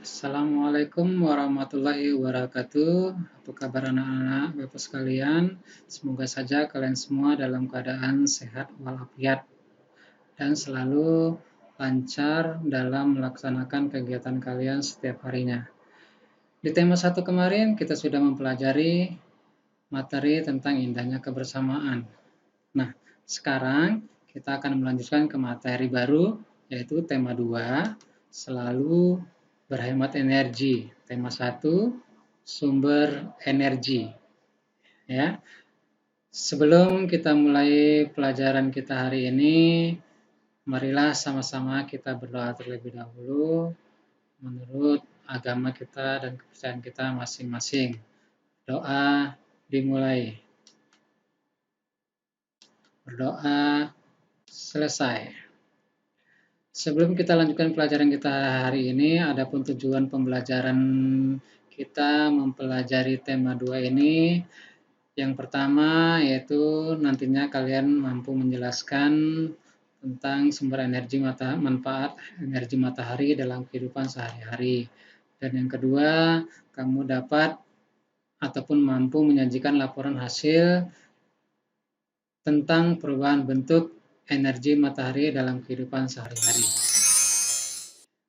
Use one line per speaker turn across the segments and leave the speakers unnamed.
Assalamualaikum warahmatullahi wabarakatuh. Apa kabar anak-anak Bapak sekalian? Semoga saja kalian semua dalam keadaan sehat walafiat dan selalu lancar dalam melaksanakan kegiatan kalian setiap harinya. Di tema 1 kemarin kita sudah mempelajari materi tentang indahnya kebersamaan. Nah, sekarang kita akan melanjutkan ke materi baru, yaitu tema 2, selalu berhemat energi. Tema 1, sumber energi. Ya. Sebelum kita mulai pelajaran kita hari ini, marilah sama-sama kita berdoa terlebih dahulu menurut agama kita dan kepercayaan kita masing-masing. Doa dimulai. Berdoa selesai. Sebelum kita lanjutkan pelajaran kita hari ini, adapun tujuan pembelajaran kita mempelajari tema 2 ini. Yang pertama yaitu nantinya kalian mampu menjelaskan tentang sumber energi manfaat energi matahari dalam kehidupan sehari-hari. Dan yang kedua, kamu dapat ataupun mampu menyajikan laporan hasil tentang perubahan bentuk energi matahari dalam kehidupan sehari-hari.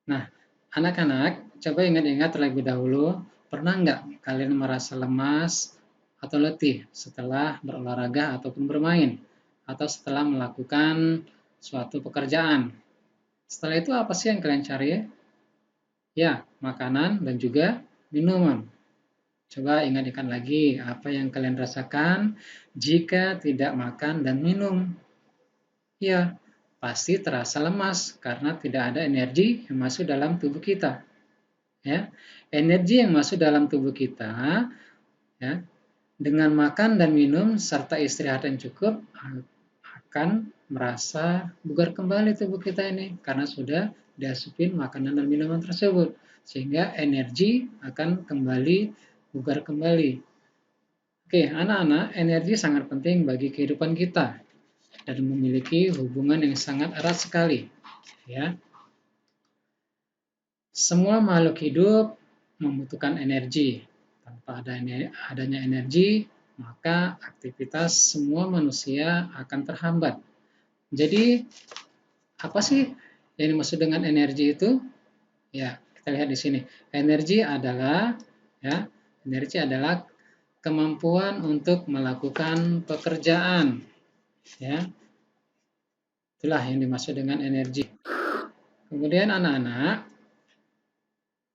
Nah, anak-anak, coba ingat-ingat terlebih dahulu, pernah nggak kalian merasa lemas atau letih setelah berolahraga ataupun bermain, atau setelah melakukan suatu pekerjaan? Setelah itu apa sih yang kalian cari? Ya, makanan dan juga minuman. Coba ingat-ingat lagi apa yang kalian rasakan jika tidak makan dan minum. Ya, pasti terasa lemas karena tidak ada energi yang masuk dalam tubuh kita. Ya, energi yang masuk dalam tubuh kita, ya, dengan makan dan minum serta istirahat yang cukup akan merasa bugar kembali tubuh kita ini karena sudah diasupin makanan dan minuman tersebut, sehingga energi akan kembali bugar kembali. Oke, anak-anak, energi sangat penting bagi kehidupan kita dan memiliki hubungan yang sangat erat sekali. Ya, semua makhluk hidup membutuhkan energi. Tanpa adanya energi, maka aktivitas semua manusia akan terhambat. Jadi, apa sih yang dimaksud dengan energi itu? Ya, kita lihat di sini. Energi adalah kemampuan untuk melakukan pekerjaan. Ya, itulah yang dimaksud dengan energi. Kemudian anak-anak,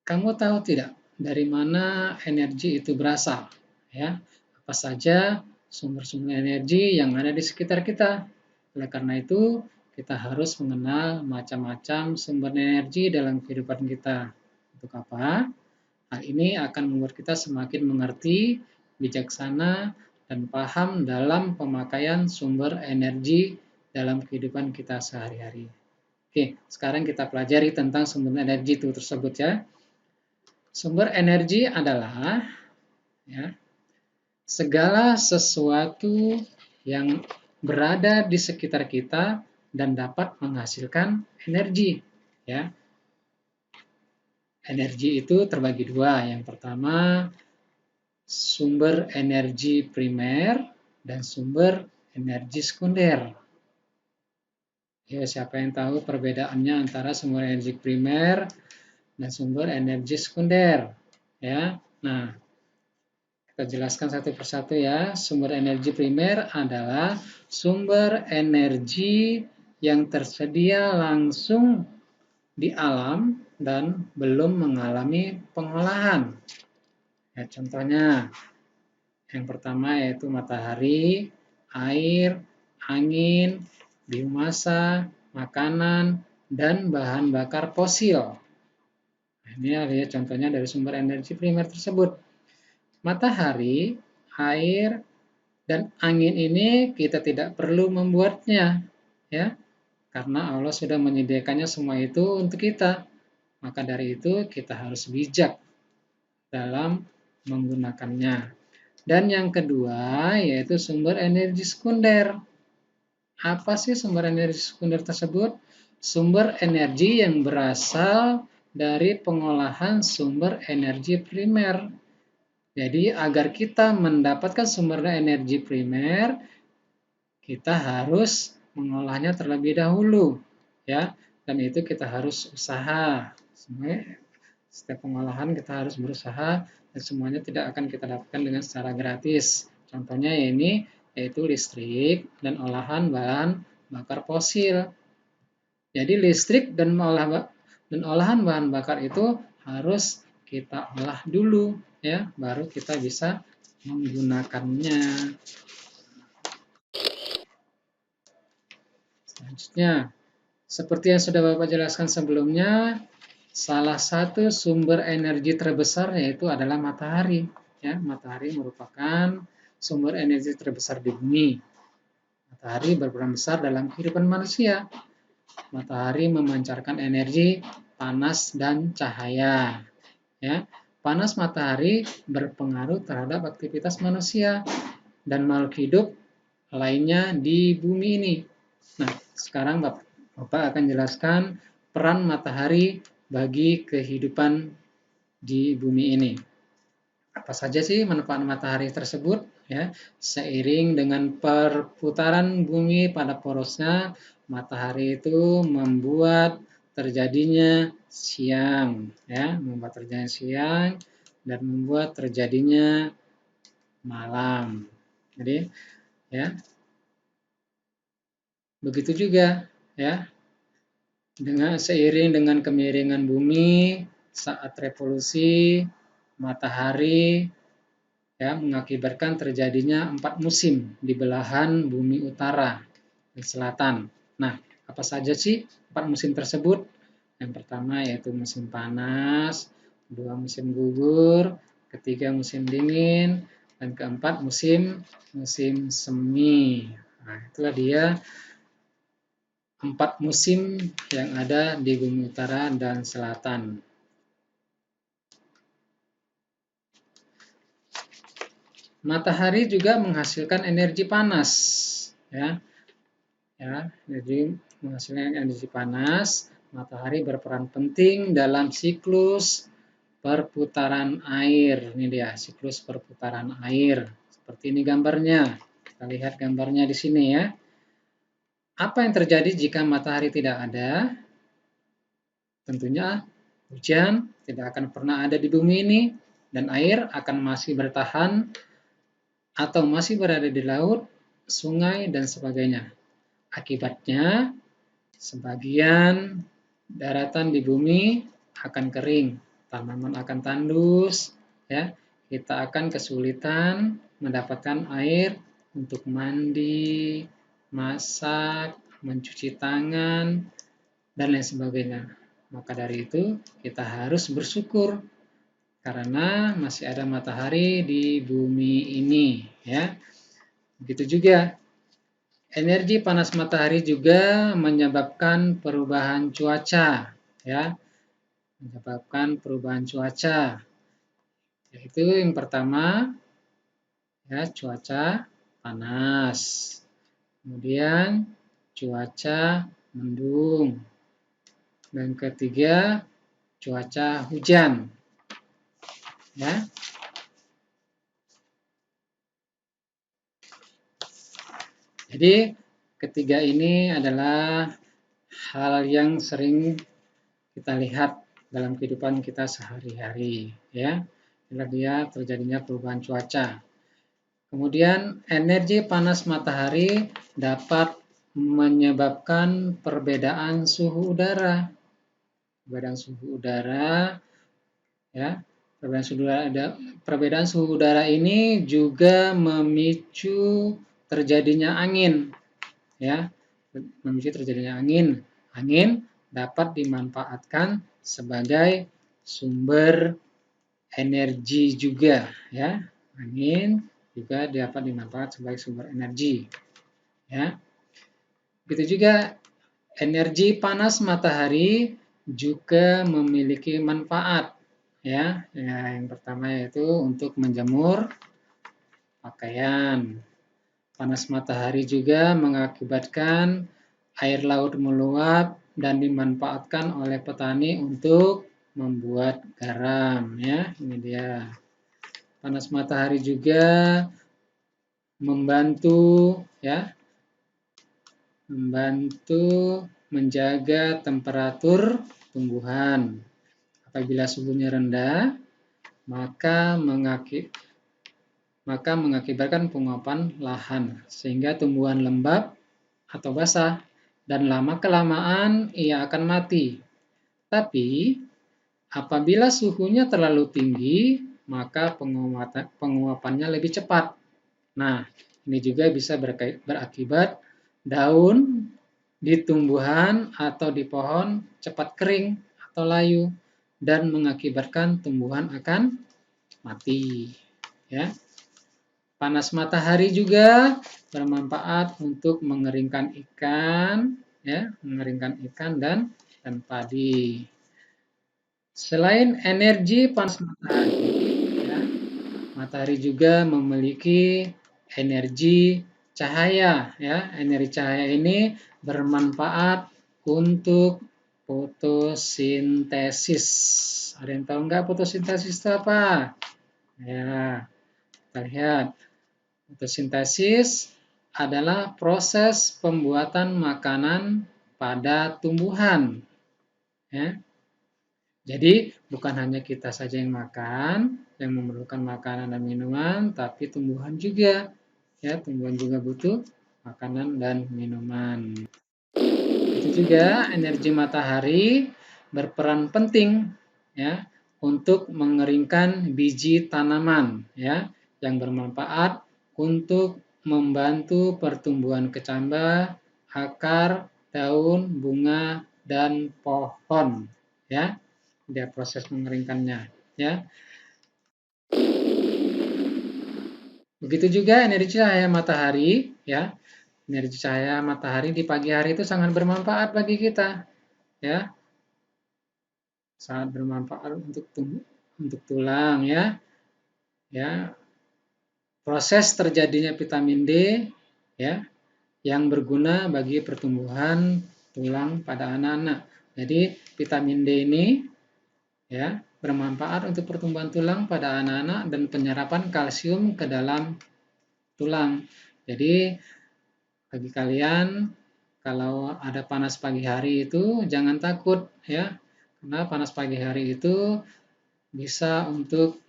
kamu tahu tidak dari mana energi itu berasal? Ya, apa saja sumber-sumber energi yang ada di sekitar kita? Oleh karena itu, kita harus mengenal macam-macam sumber energi dalam kehidupan kita. Untuk apa? Hal ini akan membuat kita semakin mengerti, bijaksana, dan paham dalam pemakaian sumber energi dalam kehidupan kita sehari-hari. Oke, sekarang kita pelajari tentang sumber energi itu tersebut ya. Sumber energi adalah segala sesuatu yang berada di sekitar kita dan dapat menghasilkan energi. Ya, energi itu terbagi dua. Yang pertama, sumber energi primer dan sumber energi sekunder. Ya, siapa yang tahu perbedaannya antara sumber energi primer dan sumber energi sekunder? Ya, nah, kita jelaskan satu persatu ya. Sumber energi primer adalah sumber energi yang tersedia langsung di alam dan belum mengalami pengolahan. Ya, contohnya, yang pertama yaitu matahari, air, angin, biomasa, makanan, dan bahan bakar fosil. Ini adalah contohnya dari sumber energi primer tersebut. Matahari, air, dan angin ini kita tidak perlu membuatnya, ya, karena Allah sudah menyediakannya semua itu untuk kita. Maka dari itu kita harus bijak dalam menggunakannya. Dan yang kedua yaitu sumber energi sekunder. Apa sih sumber energi sekunder tersebut? Sumber energi yang berasal dari pengolahan sumber energi primer. Jadi agar kita mendapatkan sumber energi primer, kita harus mengolahnya terlebih dahulu, ya. Dan itu kita harus usaha. Setiap pengolahan kita harus berusaha dan semuanya tidak akan kita dapatkan dengan secara gratis. Contohnya ini yaitu listrik dan olahan bahan bakar fosil. Jadi listrik dan olahan bahan bakar itu harus kita olah dulu, ya, baru kita bisa menggunakannya. Selanjutnya, seperti yang sudah Bapak jelaskan sebelumnya, salah satu sumber energi terbesar yaitu adalah matahari. Ya, matahari merupakan sumber energi terbesar di bumi. Matahari berperan besar dalam kehidupan manusia. Matahari memancarkan energi panas dan cahaya. Ya, panas matahari berpengaruh terhadap aktivitas manusia dan makhluk hidup lainnya di bumi ini. Nah, sekarang Bapak akan jelaskan peran matahari bagi kehidupan di bumi ini. Apa saja sih manfaat matahari tersebut? Ya, seiring dengan perputaran bumi pada porosnya, matahari itu membuat terjadinya siang, ya, membuat terjadinya siang dan membuat terjadinya malam. Jadi, ya, begitu juga, ya, seiring dengan kemiringan bumi saat revolusi matahari, ya, mengakibatkan terjadinya 4 musim di belahan bumi utara dan selatan. Nah, apa saja sih 4 musim tersebut? Yang pertama yaitu musim panas, kedua musim gugur, ketiga musim dingin, dan keempat musim semi. Nah, itulah dia 4 musim yang ada di bumi utara dan selatan. Matahari juga menghasilkan energi panas, ya. Ya, jadi menghasilkan energi panas, matahari berperan penting dalam siklus perputaran air. Ini dia, siklus perputaran air. Seperti ini gambarnya. Kita lihat gambarnya di sini ya. Apa yang terjadi jika matahari tidak ada? Tentunya hujan tidak akan pernah ada di bumi ini dan air akan masih bertahan atau masih berada di laut, sungai, dan sebagainya. Akibatnya, sebagian daratan di bumi akan kering, tanaman akan tandus, ya. Kita akan kesulitan mendapatkan air untuk mandi, masak, mencuci tangan, dan lain sebagainya. Maka dari itu, kita harus bersyukur karena masih ada matahari di bumi ini, ya. Begitu juga energi panas matahari juga menyebabkan perubahan cuaca, ya. Menyebabkan perubahan cuaca. Yaitu yang pertama, ya, cuaca panas. Kemudian cuaca mendung. Dan ketiga, cuaca hujan. Ya. Jadi ketiga ini adalah hal yang sering kita lihat dalam kehidupan kita sehari-hari, ya. Inilah dia terjadinya perubahan cuaca. Kemudian energi panas matahari dapat menyebabkan perbedaan suhu udara. Perbedaan suhu udara, ya. Perbedaan suhu udara ini juga memicu terjadinya angin, ya. Memicu terjadinya angin. Angin dapat dimanfaatkan sebagai sumber energi juga, ya. Angin juga dapat dimanfaatkan sebagai sumber energi, ya. Begitu juga energi panas matahari juga memiliki manfaat, ya. Yang pertama yaitu untuk menjemur pakaian. Panas matahari juga mengakibatkan air laut meluap dan dimanfaatkan oleh petani untuk membuat garam, ya. Ini dia. Panas matahari juga membantu, ya, menjaga temperatur tumbuhan. Apabila suhunya rendah, maka mengakibatkan penguapan lahan, sehingga tumbuhan lembab atau basah, dan lama-kelamaan ia akan mati. Tapi, apabila suhunya terlalu tinggi, maka penguapannya lebih cepat. Nah, ini juga bisa berakibat daun di tumbuhan atau di pohon cepat kering atau layu, dan mengakibatkan tumbuhan akan mati. Ya. Panas matahari juga bermanfaat untuk mengeringkan ikan, ya, mengeringkan ikan dan padi. Selain energi panas matahari, ya, matahari juga memiliki energi cahaya, ya. Energi cahaya ini bermanfaat untuk fotosintesis. Ada yang tahu nggak fotosintesis itu apa? Ya, kita lihat. Fotosintesis adalah proses pembuatan makanan pada tumbuhan. Ya. Jadi, bukan hanya kita saja yang makan, yang memerlukan makanan dan minuman, tapi tumbuhan juga. Ya, tumbuhan juga butuh makanan dan minuman. Itu juga energi matahari berperan penting, ya, untuk mengeringkan biji tanaman, ya, yang bermanfaat untuk membantu pertumbuhan kecambah, akar, daun, bunga, dan pohon, ya. Dia proses mengeringkannya, ya. Begitu juga energi cahaya matahari, ya. Energi cahaya matahari di pagi hari itu sangat bermanfaat bagi kita, ya. Sangat bermanfaat untuk tulang, ya. Ya. Proses terjadinya vitamin D, ya, yang berguna bagi pertumbuhan tulang pada anak-anak. Jadi vitamin D ini, ya, bermanfaat untuk pertumbuhan tulang pada anak-anak dan penyerapan kalsium ke dalam tulang. Jadi bagi kalian kalau ada panas pagi hari itu jangan takut, ya, karena panas pagi hari itu bisa untuk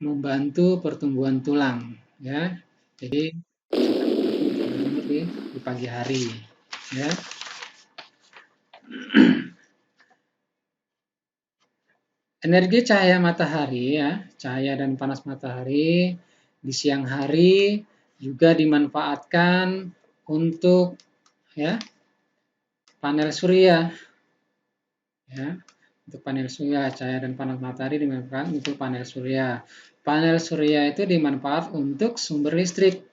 membantu pertumbuhan tulang, ya. Jadi berjemur di pagi hari, ya. Energi cahaya matahari, ya, cahaya dan panas matahari di siang hari juga dimanfaatkan untuk, ya, panel surya, ya. Untuk panel surya, cahaya dan panas matahari dimanfaatkan untuk panel surya. Panel surya itu dimanfaat untuk sumber listrik.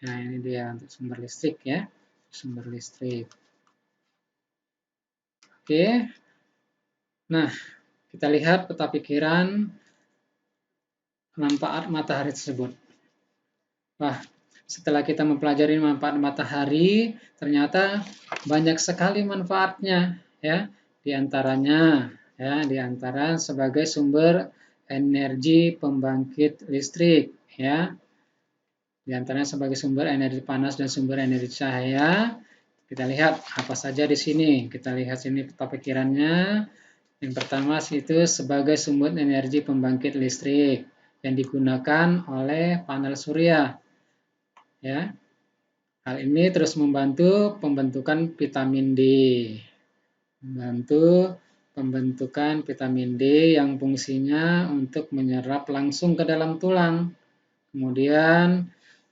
Nah, ini dia untuk sumber listrik, ya. Sumber listrik. Oke. Nah, kita lihat peta pikiran manfaat matahari tersebut. Wah, setelah kita mempelajari manfaat matahari, ternyata banyak sekali manfaatnya, ya. Di antaranya, ya, di antara sebagai sumber energi pembangkit listrik, ya. Di antaranya sebagai sumber energi panas dan sumber energi cahaya. Kita lihat apa saja di sini. Kita lihat sini peta pikirannya. Yang pertama itu sebagai sumber energi pembangkit listrik yang digunakan oleh panel surya. Ya. Hal ini terus membantu pembentukan vitamin D. Membantu pembentukan vitamin D yang fungsinya untuk menyerap langsung ke dalam tulang. Kemudian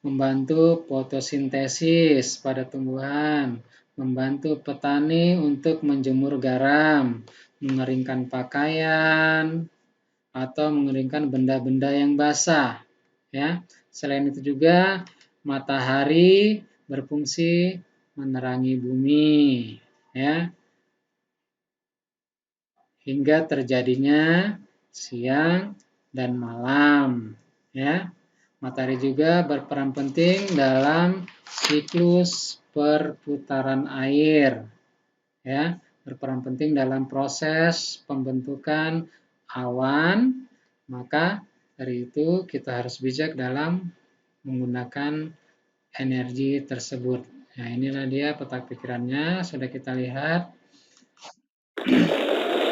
membantu fotosintesis pada tumbuhan, membantu petani untuk menjemur garam, mengeringkan pakaian, atau mengeringkan benda-benda yang basah. Ya. Selain itu juga matahari berfungsi menerangi bumi, ya, hingga terjadinya siang dan malam. Ya. Matahari juga berperan penting dalam siklus perputaran air, ya, berperan penting dalam proses pembentukan awan, maka dari itu kita harus bijak dalam menggunakan energi tersebut. Nah, inilah dia petak pikirannya, sudah kita lihat.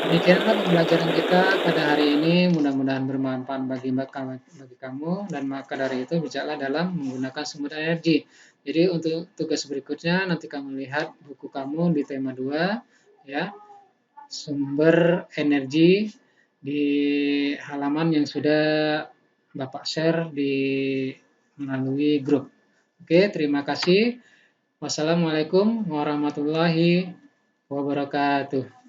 Demikianlah pembelajaran kita pada hari ini, mudah-mudahan bermanfaat bagi kamu, dan maka dari itu bijaklah dalam menggunakan sumber energi. Jadi untuk tugas berikutnya nanti kamu lihat buku kamu di tema 2, ya, sumber energi di halaman yang sudah Bapak share melalui grup. Oke, terima kasih. Wassalamualaikum warahmatullahi wabarakatuh.